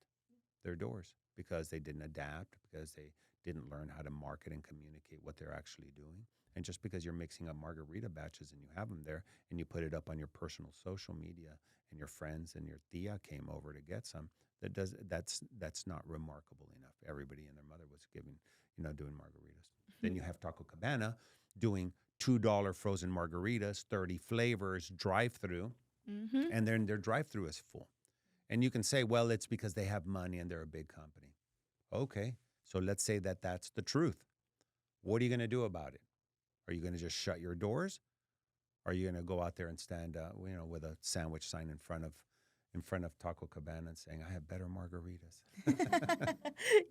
their doors because they didn't adapt, because they didn't learn how to market and communicate what they're actually doing. And just because you're mixing up margarita batches and you have them there and you put it up on your personal social media and your friends and your tia came over to get some, that's not remarkable enough. Everybody and their mother was doing margaritas. Then you have Taco Cabana doing $2 frozen margaritas, 30 flavors, drive-through, and then their drive-through is full. And you can say, well, it's because they have money and they're a big company. Okay, so let's say that that's the truth. What are you going to do about it? Are you going to just shut your doors? Are you going to go out there and stand, with a sandwich sign in front of Taco Cabana and saying, I have better margaritas?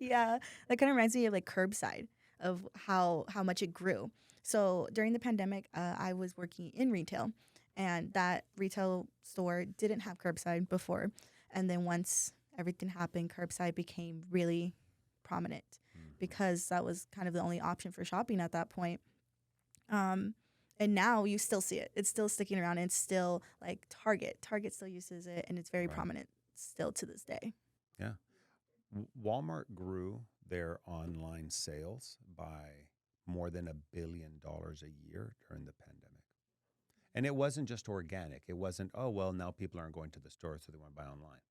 Yeah, that kind of reminds me of like curbside, of how much it grew. So during the pandemic, I was working in retail, and that retail store didn't have curbside before. And then once everything happened, curbside became really prominent because that was kind of the only option for shopping at that point. And now you still see it. It's still sticking around. And it's still like Target. Target still uses it, and it's very Right. prominent still to this day. Yeah. Walmart grew their online sales by more than $1 billion a year during the pandemic. And it wasn't just organic. It wasn't, oh, well, now people aren't going to the store, so they want to buy online.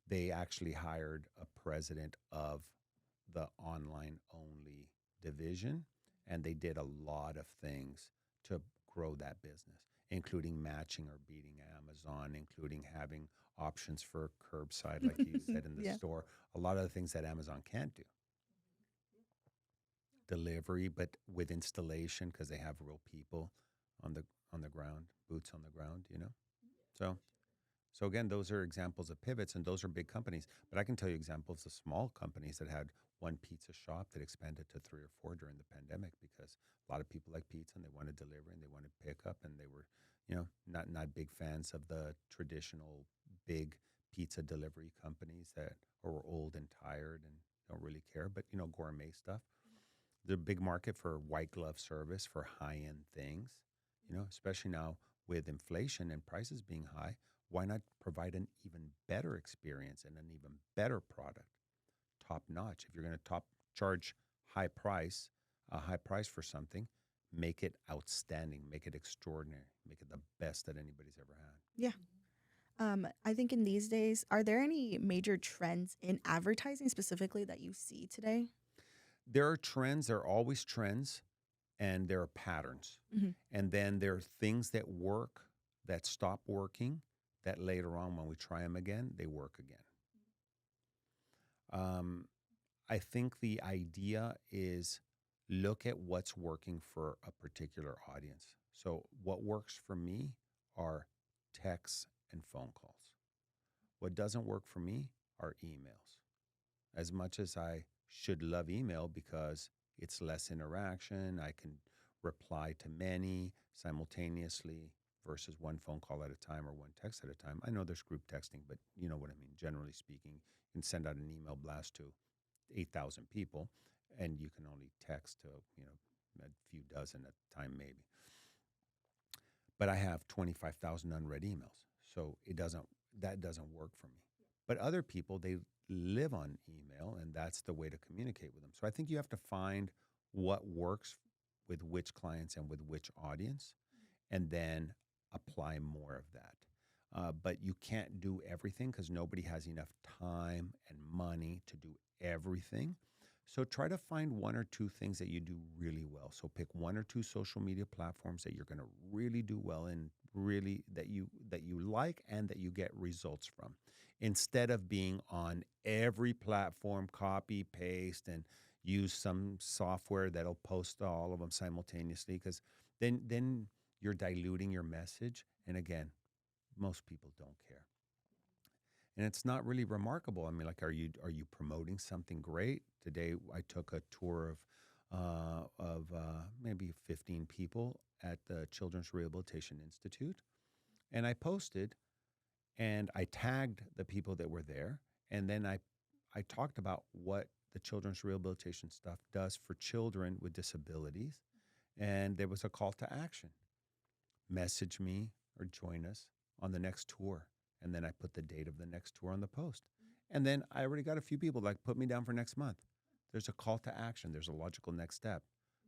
They actually hired a president of the online only division, and they did a lot of things to grow that business, including matching or beating Amazon, including having options for curbside, like you said, in the Yeah. store. A lot of the things that Amazon can't do. Delivery, but with installation, because they have real people on the ground, boots on the ground, you know. So again, those are examples of pivots, and those are big companies. But I can tell you examples of small companies that had one pizza shop that expanded to 3 or 4 during the pandemic, because a lot of people like pizza and they wanted delivery and they wanted pickup, and they were, you know, not big fans of the traditional big pizza delivery companies that are old and tired and don't really care. But you know, gourmet stuff. The big market for white glove service for high end things, you know, especially now with inflation and prices being high. Why not provide an even better experience and an even better product, top notch? If you're going to charge a high price for something, make it outstanding, make it extraordinary, make it the best that anybody's ever had. Yeah. I think in these days, are there any major trends in advertising specifically that you see today? There are trends, there are always trends, and there are patterns. Mhm. And then there are things that work that stop working, that later on when we try them again, they work again. I think the idea is look at what's working for a particular audience. So what works for me are texts and phone calls. What doesn't work for me are emails. As much as I should love email because it's less interaction, I can reply to many simultaneously versus one phone call at a time or one text at a time. I know there's group texting, but you know what I mean. Generally speaking, you can send out an email blast to 8,000 people, and you can only text to, you know, a few dozen at a time maybe. But I have 25,000 unread emails, so that doesn't work for me. But other people, they live on email, and that's the way to communicate with them. So I think you have to find what works with which clients and with which audience, and then apply more of that. But you can't do everything because nobody has enough time and money to do everything. So try to find 1 or 2 things that you do really well. So pick 1 or 2 social media platforms that you're going to really do well in, really that you like and that you get results from, instead of being on every platform, copy, paste, and use some software that'll post all of them simultaneously, because then you're diluting your message. And again, most people don't care. And it's not really remarkable. I mean, like, are you promoting something great? Today, I took a tour of maybe 15 people at the Children's Rehabilitation Institute, and I posted, and I tagged the people that were there, and then I talked about what the Children's Rehabilitation stuff does for children with disabilities, and there was a call to action: message me or join us on the next tour. And then I put the date of the next tour on the post. And then I already got a few people like, put me down for next month. There's a call to action. There's a logical next step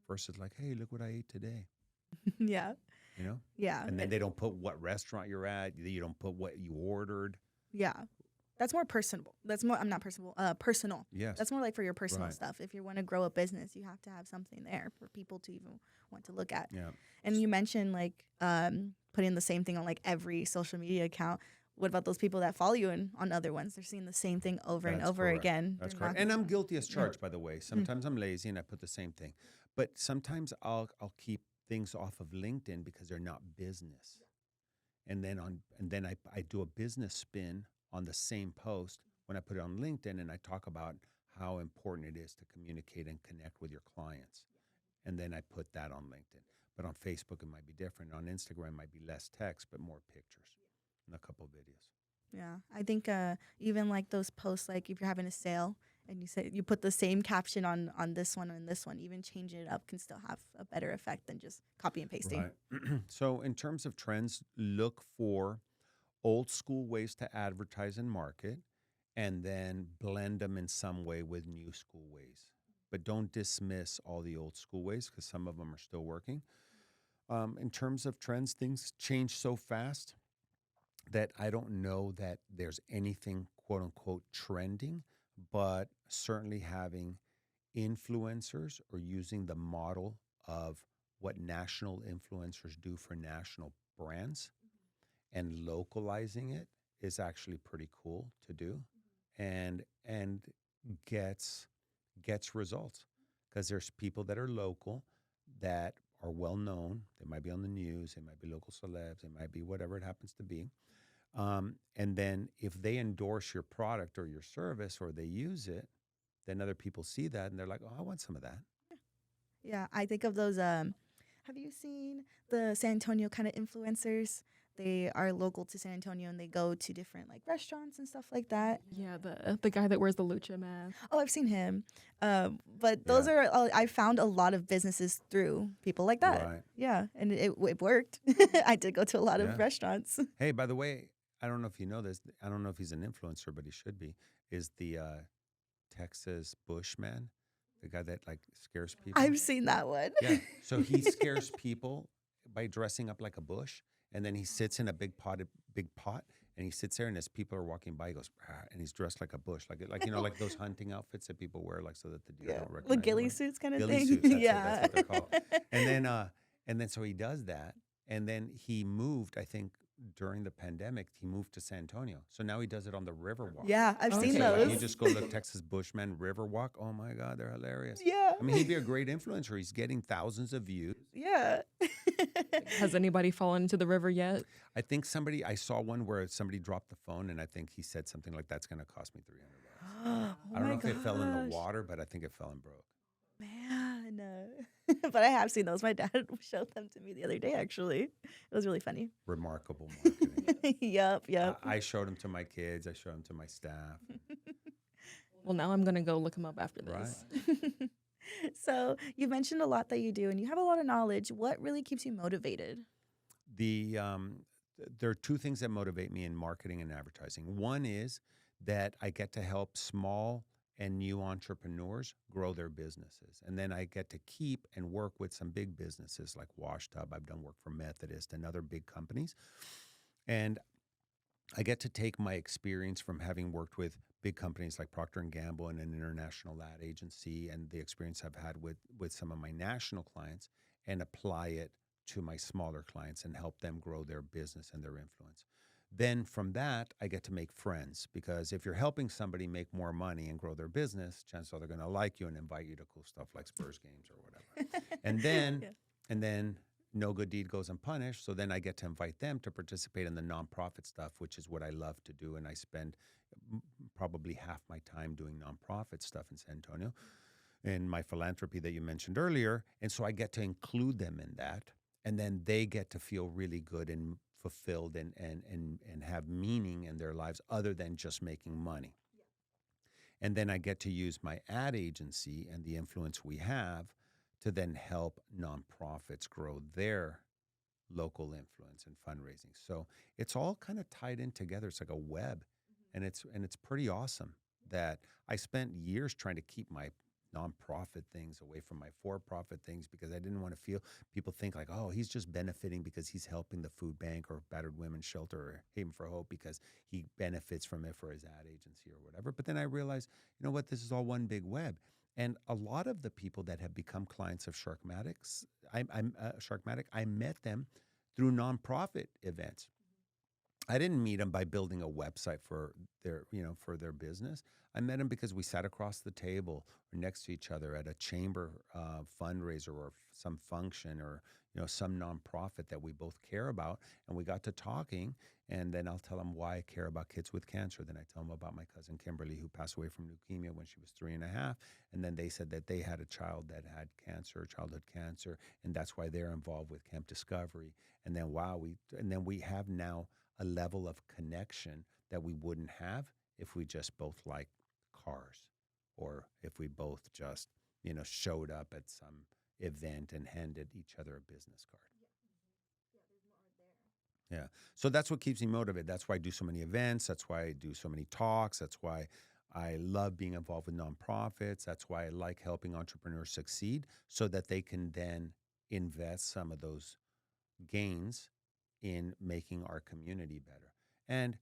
versus like, hey, look what I ate today, Yeah. you know? Yeah. And then they don't put what restaurant you're at. You don't put what you ordered. Yeah. That's more personable. That's more, I'm not personable, personal. Yes. That's more like for your personal Right. stuff. If you want to grow a business, you have to have something there for people to even want to look at. Yeah. And you mentioned like putting the same thing on like every social media account. What about those people that follow you on other ones? They're seeing the same thing over and That's over correct. again. That's They're correct. not And gonna- I'm guilty as charged, by the way. Sometimes I'm lazy and I put the same thing. But sometimes I'll keep things off of LinkedIn because they're not business. And then I do a business spin on the same post when I put it on LinkedIn, and I talk about how important it is to communicate and connect with your clients. And then I put that on LinkedIn. But on Facebook, it might be different. On Instagram, it might be less text, but more pictures and a couple of videos. Yeah, I think even like those posts, like if you're having a sale and you say you put the same caption on this one and this one, even changing it up can still have a better effect than just copy and pasting. Right. So, in terms of trends, look for old school ways to advertise and market, and then blend them in some way with new school ways. But don't dismiss all the old school ways because some of them are still working. In terms of trends, things change so fast that I don't know that there's anything quote unquote trending, but certainly having influencers or using the model of what national influencers do for national brands and localizing it is actually pretty cool to do and gets results because there's people that are local that are well known. They might be on the news, they might be local celebs, they might be whatever it happens to be. And then if they endorse your product or your service or they use it, then other people see that and they're like, oh, I want some of that. Yeah, I think of those. Have you seen the San Antonio kind of influencers? They are local to San Antonio and they go to different like restaurants and stuff like that. Yeah, the guy that wears the lucha mask. Oh, I've seen him. But those Yeah. are I found a lot of businesses through people like that. Right. Yeah, and it worked. I did go to a lot Yeah. of restaurants. Hey, by the way, I don't know if you know this. I don't know if he's an influencer, but he should be. Is the Texas Bushman, the guy that like scares people? I've seen that one. Yeah. So he scares people by dressing up like a bush, and then he sits in a big pot, and he sits there, and as people are walking by, he goes, "Rah," and he's dressed like a bush, like like those hunting outfits that people wear, like so that the deer Yeah, don't recognize the them, ghillie whatever. suits kind of Ghillie thing. suits. That's Yeah. what they're called. And then so he does that, and then he moved. I think during the pandemic, he moved to San Antonio. So now he does it on the Riverwalk. Yeah, I've Okay. seen So those. you just go look Texas Bushman Riverwalk. Oh my God, they're hilarious. Yeah. I mean, he'd be a great influencer. He's getting thousands of views. Yeah. Has anybody fallen into the river yet? I think I saw one where somebody dropped the phone, and I think he said something like, "That's going to cost me $300." Oh I don't know my if it fell in the gosh. water, but I think it fell and broke. Man. But I have seen those. My dad showed them to me the other day, actually. It was really funny. Remarkable marketing. Yep. I showed them to my kids. I showed them to my staff. Well, now I'm gonna go look him up after this. Right. So you mentioned a lot that you do, and you have a lot of knowledge. What really keeps you motivated? There are two things that motivate me in marketing and advertising. One is that I get to help small and new entrepreneurs grow their businesses. And then I get to keep and work with some big businesses like Washtub. I've done work for Methodist and other big companies. And I get to take my experience from having worked with big companies like Procter & Gamble and an international ad agency and the experience I've had with some of my national clients and apply it to my smaller clients and help them grow their business and their influence. Then from that, I get to make friends because if you're helping somebody make more money and grow their business, chances are they're going to like you and invite you to cool stuff like Spurs games or whatever. And then, Yeah. and then no good deed goes unpunished. So then I get to invite them to participate in the nonprofit stuff, which is what I love to do. And I spend probably half my time doing nonprofit stuff in San Antonio and my philanthropy that you mentioned earlier. And so I get to include them in that. And then they get to feel really good and fulfilled and have meaning in their lives other than just making money. Yeah. And then I get to use my ad agency and the influence we have to then help nonprofits grow their local influence and fundraising. So it's all kind of tied in together. It's like a web. And it's pretty awesome that I spent years trying to keep my nonprofit things away from my for-profit things because I didn't want to feel people think like, oh, he's just benefiting because he's helping the food bank or battered women's shelter or Haven for Hope because he benefits from it for his ad agency or whatever. But then I realized, you know what, this is all one big web. And a lot of the people that have become clients of Sharkmatic, I met them through nonprofit events. I didn't meet them by building a website for their business. I met them because we sat across the table or next to each other at a chamber fundraiser or some function or some nonprofit that we both care about, and we got to talking. And then I'll tell them why I care about kids with cancer. Then I tell them about my cousin Kimberly, who passed away from leukemia when she was 3.5. And then they said that they had a child that had cancer, childhood cancer, and that's why they're involved with Camp Discovery. And then we have now a level of connection that we wouldn't have if we just both liked cars, or if we both just, showed up at some event and handed each other a business card. Yeah. So that's what keeps me motivated. That's why I do so many events. That's why I do so many talks. That's why I love being involved with nonprofits. That's why I like helping entrepreneurs succeed so that they can then invest some of those gains in making our community better. And,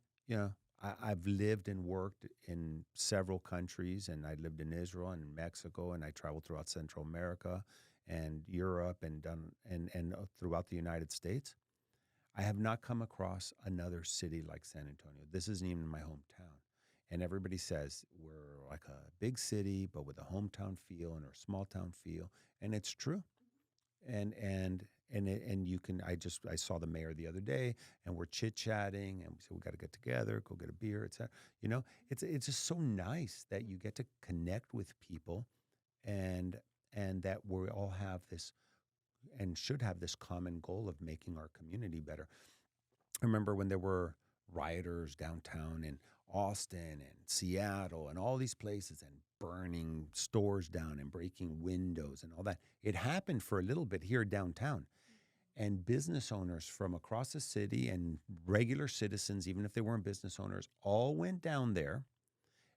I've lived and worked in several countries, and I lived in Israel and Mexico, and I traveled throughout Central America and Europe and throughout the United States. I have not come across another city like San Antonio. This isn't even my hometown. And everybody says we're like a big city, but with a hometown feel and a small town feel. And it's true. And you can, I saw the mayor the other day, and we're chit-chatting, and we said we got to get together, go get a beer, etc. It's just so nice that you get to connect with people, and that we all have this and should have this common goal of making our community better. I remember when there were rioters downtown in Austin and Seattle and all these places, and burning stores down and breaking windows and all that. It happened for a little bit here downtown. And business owners from across the city and regular citizens, even if they weren't business owners, all went down there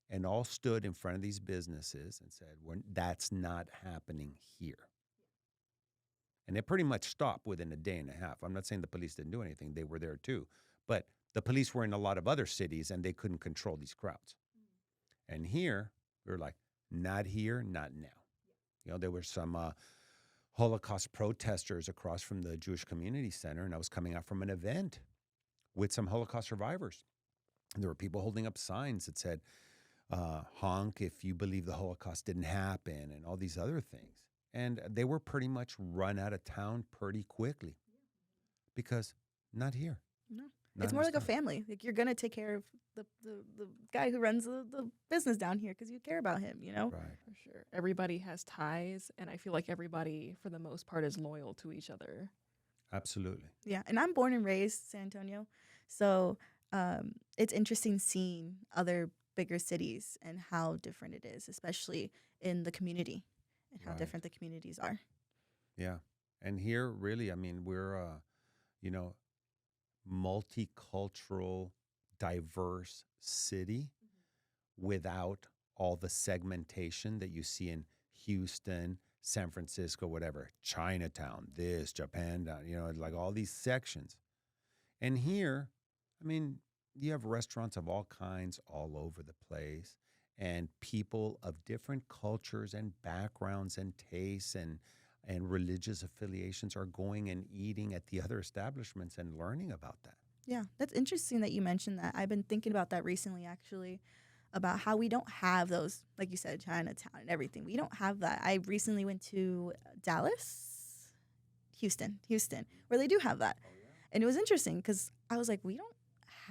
and all stood in front of these businesses and said, that's not happening here. And it pretty much stopped within a day and a half. I'm not saying the police didn't do anything. They were there too. But the police were in a lot of other cities, and they couldn't control these crowds. And here, we were like, not here, not now. There were some Holocaust protesters across from the Jewish Community Center, and I was coming out from an event with some Holocaust survivors. And there were people holding up signs that said, honk if you believe the Holocaust didn't happen, and all these other things. And they were pretty much run out of town pretty quickly because not here. No. Not It's more in like this a town. family. Like, you're going to take care of the guy who runs the business down here because you care about him, Right. For sure. Everybody has ties, and I feel like everybody, for the most part, is loyal to each other. Absolutely. Yeah. And I'm born and raised San Antonio. So it's interesting seeing other bigger cities and how different it is, especially in the community and how Right. different the communities are. Yeah. And here, really, I mean, we're, multicultural, diverse city without all the segmentation that you see in Houston, San Francisco, whatever, Chinatown, this, Japantown, like all these sections. And here, I mean, you have restaurants of all kinds all over the place, and people of different cultures and backgrounds and tastes and religious affiliations are going and eating at the other establishments and learning about that. Yeah, that's interesting that you mentioned that. I've been thinking about that recently, actually, about how we don't have those, like you said, Chinatown and everything. We don't have that. I recently went to Houston, where they do have that. Oh, yeah. And it was interesting because I was like, we don't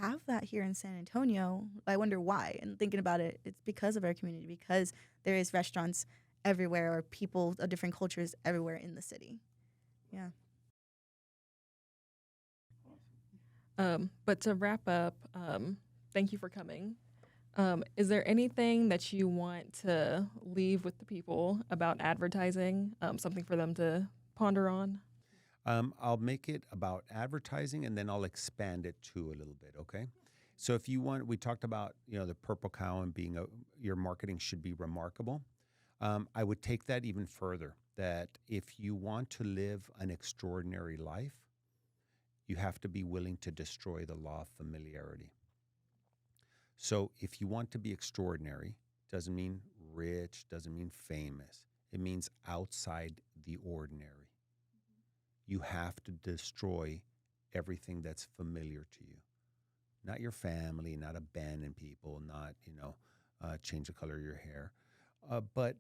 have that here in San Antonio. I wonder why. And thinking about it, it's because of our community, because there is restaurants everywhere or people of different cultures everywhere in the city. Yeah. But to wrap up, thank you for coming. Is there anything that you want to leave with the people about advertising, something for them to ponder on? I'll make it about advertising, and then I'll expand it too a little bit, okay? So if you want, we talked about, the purple cow and being your marketing should be remarkable. I would take that even further, that if you want to live an extraordinary life, you have to be willing to destroy the law of familiarity. So if you want to be extraordinary, doesn't mean rich, doesn't mean famous. It means outside the ordinary. You have to destroy everything that's familiar to you. Not your family, not abandon people, not, change the color of your hair. But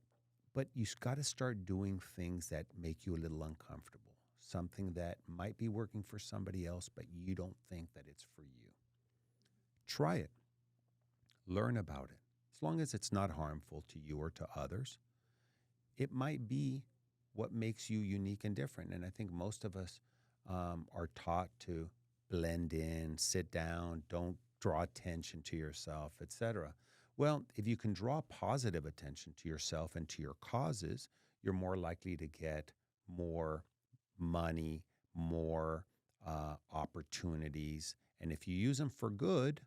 you've got to start doing things that make you a little uncomfortable. Something that might be working for somebody else, but you don't think that it's for you. Try it. Learn about it. As long as it's not harmful to you or to others, it might be what makes you unique and different. And I think most of us are taught to blend in, sit down, don't draw attention to yourself, etc. Well, if you can draw positive attention to yourself and to your causes, you're more likely to get more money, more opportunities. And if you use them for good,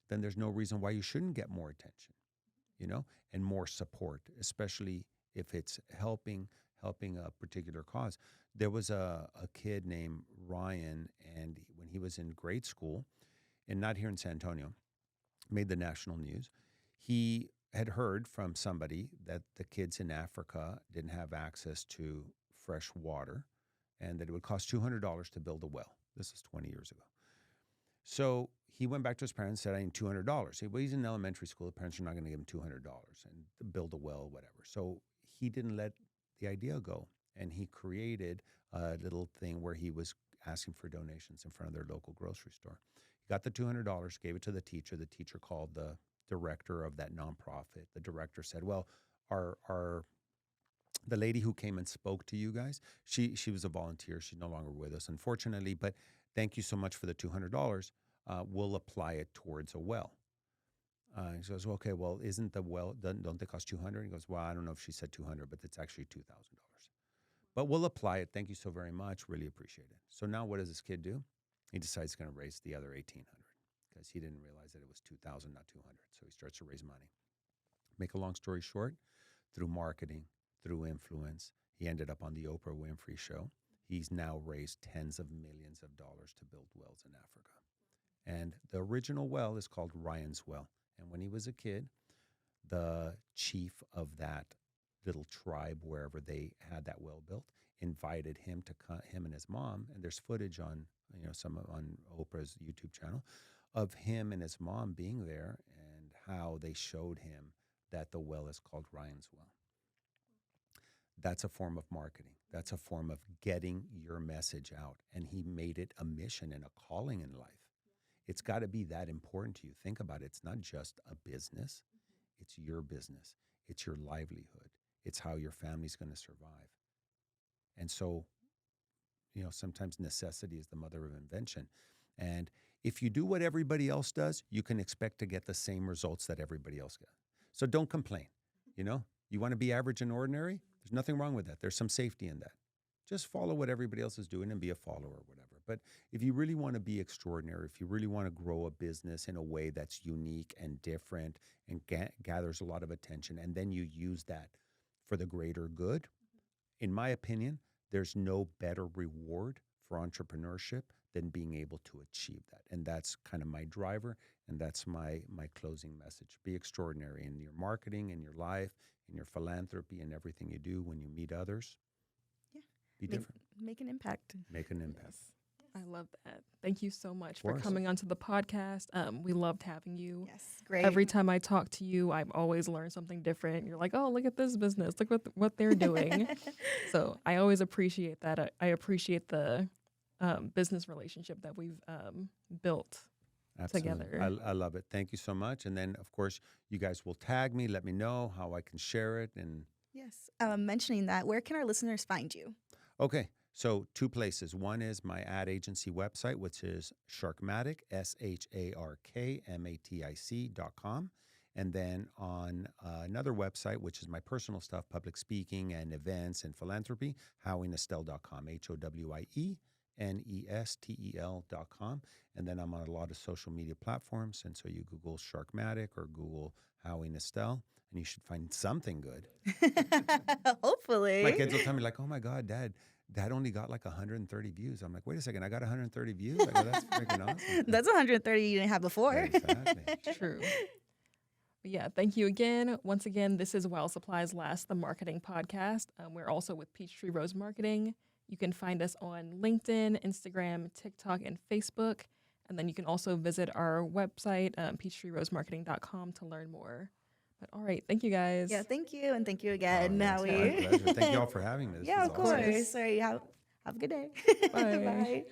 then there's no reason why you shouldn't get more attention, and more support, especially if it's helping a particular cause. There was a kid named Ryan, and when he was in grade school, and not here in San Antonio, made the national news. He had heard from somebody that the kids in Africa didn't have access to fresh water and that it would cost $200 to build a well. This is 20 years ago. So he went back to his parents and said, I need $200. Well, he's in elementary school. The parents are not going to give him $200 and to build a well, whatever. So he didn't let the idea go. And he created a little thing where he was asking for donations in front of their local grocery store. He got the $200, gave it to the teacher. The teacher called the director of that nonprofit. The director said, well, the lady who came and spoke to you guys, she was a volunteer. She's no longer with us, unfortunately, but thank you so much for the $200. We'll apply it towards a well. He goes, okay, well, isn't the well, don't they cost $200? He goes, well, I don't know if she said $200, but it's actually $2,000. But we'll apply it. Thank you so very much. Really appreciate it. So now what does this kid do? He decides he's going to raise the other $1,800 because he didn't realize that it was $2,000, not $200. So he starts to raise money. Make a long story short, through marketing, through influence, he ended up on the Oprah Winfrey Show. He's now raised tens of millions of dollars to build wells in Africa. And the original well is called Ryan's Well. And when he was a kid, the chief of that little tribe, wherever they had that well built, invited him to him and his mom. And there's footage on, on Oprah's YouTube channel of him and his mom being there and how they showed him that the well is called Ryan's Well. That's a form of marketing. That's a form of getting your message out. And he made it a mission and a calling in life. It's got to be that important to you. Think about it. It's not just a business. It's your business. It's your livelihood. It's how your family's going to survive. And so, sometimes necessity is the mother of invention. And if you do what everybody else does, you can expect to get the same results that everybody else gets. So don't complain. You want to be average and ordinary? There's nothing wrong with that. There's some safety in that. Just follow what everybody else is doing and be a follower or whatever. But if you really want to be extraordinary, if you really want to grow a business in a way that's unique and different and gathers a lot of attention, and then you use that for the greater good, in my opinion, there's no better reward for entrepreneurship than being able to achieve that. And that's kind of my driver, and that's my closing message. Be extraordinary in your marketing, in your life, in your philanthropy, and everything you do when you meet others. Yeah. Be different. Make an impact. Make an impact. Yes. I love that. Thank you so much Of for course. coming onto the podcast. We loved having you. Yes, great. Every time I talk to you, I've always learned something different. You're like, oh, look at this business. Look what they're doing. So I always appreciate that. I appreciate the business relationship that we've built Absolutely. together. I love it. Thank you so much. And then, of course, you guys will tag me. Let me know how I can share it. And Yes. Mentioning that, where can our listeners find you? okay, so 2 places. One is my ad agency website, which is Sharkmatic, SHARKMATIC.com. And then on another website, which is my personal stuff, public speaking and events and philanthropy, HowieNestel.com, HOWIENESTEL.com. And then I'm on a lot of social media platforms. And so you Google Sharkmatic or Google Howie Nestel, and you should find something good. Hopefully. My kids will tell me, like, oh my God, Dad only got like 130 views. I'm like, wait a second, I got 130 views? Like, well, that's freaking awesome. That's 130 you didn't have before. Exactly. True. But yeah, thank you again. Once again, this is While Supplies Last, the marketing podcast. We're also with Peachtree Rose Marketing. You can find us on LinkedIn, Instagram, TikTok, and Facebook. And then you can also visit our website, peachtreerosemarketing.com, to learn more. But all right, thank you guys. Yeah, thank you. And thank you again, Oh, Howie. it's my pleasure. Thank you all for having me. This Yeah, is of awesome. course. Sorry, have a good day. Bye. Bye.